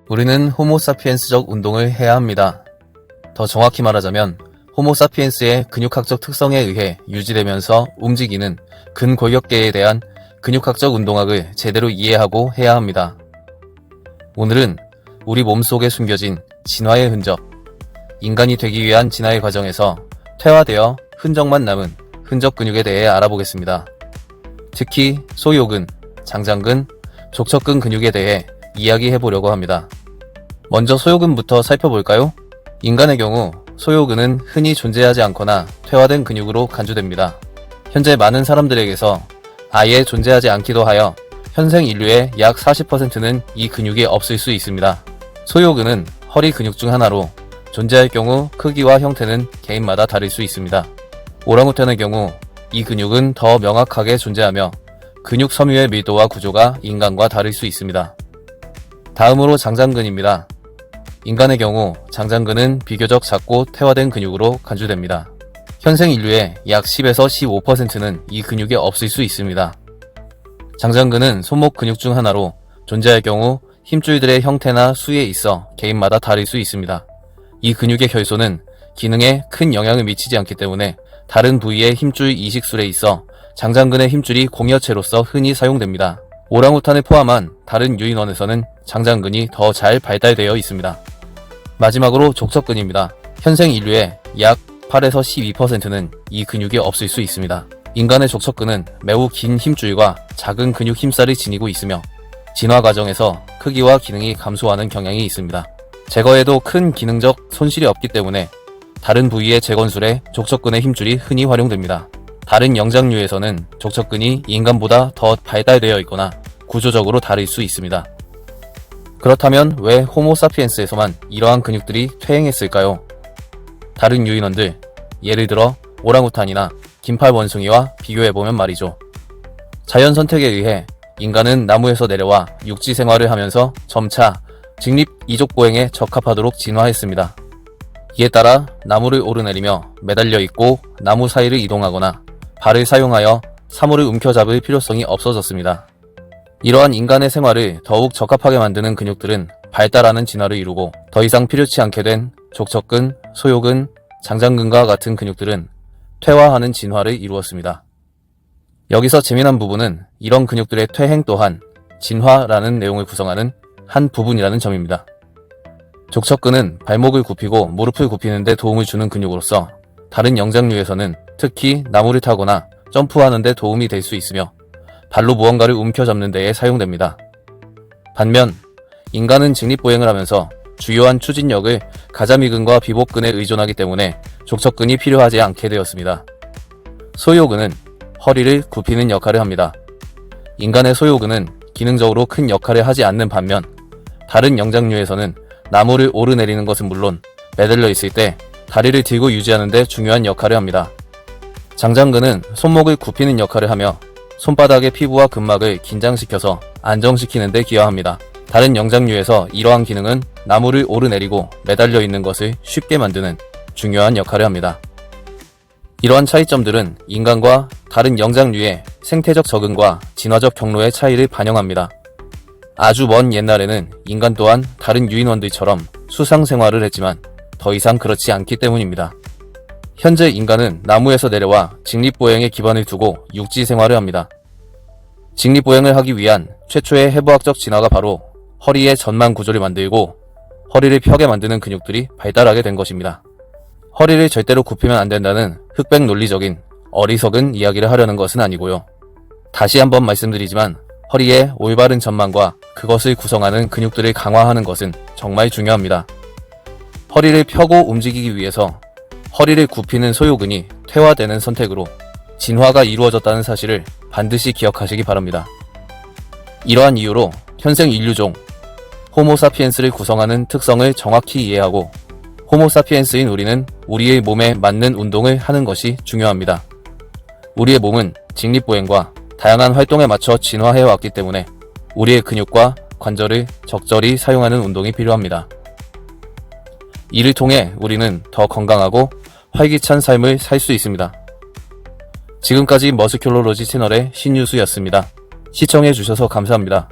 우리는 호모사피엔스적 운동을 해야 합니다. 더 정확히 말하자면 호모사피엔스의 근육학적 특성에 의해 유지되면서 움직이는 근골격계에 대한 근육학적 운동학을 제대로 이해하고 해야 합니다. 오늘은 우리 몸속에 숨겨진 진화의 흔적, 인간이 되기 위한 진화의 과정에서 퇴화되어 흔적만 남은 흔적 근육에 대해 알아보겠습니다. 특히 소요근, 장장근, 족척근 근육에 대해 이야기해보려고 합니다. 먼저 소요근부터 살펴볼까요? 인간의 경우 소요근은 흔히 존재하지 않거나 퇴화된 근육으로 간주됩니다. 현재 많은 사람들에게서 아예 존재하지 않기도 하여 현생 인류의 약 40%는 이 근육이 없을 수 있습니다. 소요근은 허리 근육 중 하나로 존재할 경우 크기와 형태는 개인마다 다를 수 있습니다. 오랑우탄의 경우 이 근육은 더 명확하게 존재하며 근육 섬유의 밀도와 구조가 인간과 다를 수 있습니다. 다음으로 장장근입니다. 인간의 경우 장장근은 비교적 작고 퇴화된 근육으로 간주됩니다. 현생 인류의 약 10에서 15%는 이 근육이 없을 수 있습니다. 장장근은 손목 근육 중 하나로 존재할 경우 힘줄들의 형태나 수에 있어 개인마다 다를 수 있습니다. 이 근육의 결손은 기능에 큰 영향을 미치지 않기 때문에 다른 부위의 힘줄 이식술에 있어 장장근의 힘줄이 공여체로서 흔히 사용됩니다. 오랑우탄을 포함한 다른 유인원에서는 장장근이 더 잘 발달되어 있습니다. 마지막으로 족척근입니다. 현생 인류의 약 8에서 12%는 이 근육이 없을 수 있습니다. 인간의 족척근은 매우 긴 힘줄과 작은 근육 힘살을 지니고 있으며 진화 과정에서 크기와 기능이 감소하는 경향이 있습니다. 제거에도 큰 기능적 손실이 없기 때문에 다른 부위의 재건술에 족척근의 힘줄이 흔히 활용됩니다. 다른 영장류에서는 족척근이 인간보다 더 발달되어 있거나 구조적으로 다를 수 있습니다. 그렇다면 왜 호모사피엔스에서만 이러한 근육들이 퇴행했을까요? 다른 유인원들, 예를 들어 오랑우탄이나 긴팔 원숭이와 비교해보면 말이죠. 자연 선택에 의해 인간은 나무에서 내려와 육지 생활을 하면서 점차 직립 이족 보행에 적합하도록 진화했습니다. 이에 따라 나무를 오르내리며 매달려 있고 나무 사이를 이동하거나 발을 사용하여 사물을 움켜잡을 필요성이 없어졌습니다. 이러한 인간의 생활을 더욱 적합하게 만드는 근육들은 발달하는 진화를 이루고 더 이상 필요치 않게 된 족척근, 소요근, 장장근과 같은 근육들은 퇴화하는 진화를 이루었습니다. 여기서 재미난 부분은 이런 근육들의 퇴행 또한 진화라는 내용을 구성하는 한 부분이라는 점입니다. 족척근은 발목을 굽히고 무릎을 굽히는 데 도움을 주는 근육으로서 다른 영장류에서는 특히 나무를 타거나 점프하는 데 도움이 될 수 있으며 발로 무언가를 움켜잡는 데에 사용됩니다. 반면 인간은 직립보행을 하면서 주요한 추진력을 가자미근과 비복근에 의존하기 때문에 족척근이 필요하지 않게 되었습니다. 소요근은 허리를 굽히는 역할을 합니다. 인간의 소요근은 기능적으로 큰 역할을 하지 않는 반면 다른 영장류에서는 나무를 오르내리는 것은 물론 매달려 있을 때 다리를 들고 유지하는 데 중요한 역할을 합니다. 장장근은 손목을 굽히는 역할을 하며 손바닥의 피부와 근막을 긴장시켜서 안정시키는 데 기여합니다. 다른 영장류에서 이러한 기능은 나무를 오르내리고 매달려 있는 것을 쉽게 만드는 중요한 역할을 합니다. 이러한 차이점들은 인간과 다른 영장류의 생태적 적응과 진화적 경로의 차이를 반영합니다. 아주 먼 옛날에는 인간 또한 다른 유인원들처럼 수상 생활을 했지만 더 이상 그렇지 않기 때문입니다. 현재 인간은 나무에서 내려와 직립보행에 기반을 두고 육지 생활을 합니다. 직립보행을 하기 위한 최초의 해부학적 진화가 바로 허리의 전만 구조를 만들고 허리를 펴게 만드는 근육들이 발달하게 된 것입니다. 허리를 절대로 굽히면 안 된다는 흑백 논리적인 어리석은 이야기를 하려는 것은 아니고요. 다시 한번 말씀드리지만 허리의 올바른 전만과 그것을 구성하는 근육들을 강화하는 것은 정말 중요합니다. 허리를 펴고 움직이기 위해서 허리를 굽히는 소요근이 퇴화되는 선택으로 진화가 이루어졌다는 사실을 반드시 기억하시기 바랍니다. 이러한 이유로 현생 인류종 호모사피엔스를 구성하는 특성을 정확히 이해하고 호모사피엔스인 우리는 우리의 몸에 맞는 운동을 하는 것이 중요합니다. 우리의 몸은 직립보행과 다양한 활동에 맞춰 진화해왔기 때문에 우리의 근육과 관절을 적절히 사용하는 운동이 필요합니다. 이를 통해 우리는 더 건강하고 활기찬 삶을 살 수 있습니다. 지금까지 머스큘러로지 채널의 신유수였습니다. 시청해주셔서 감사합니다.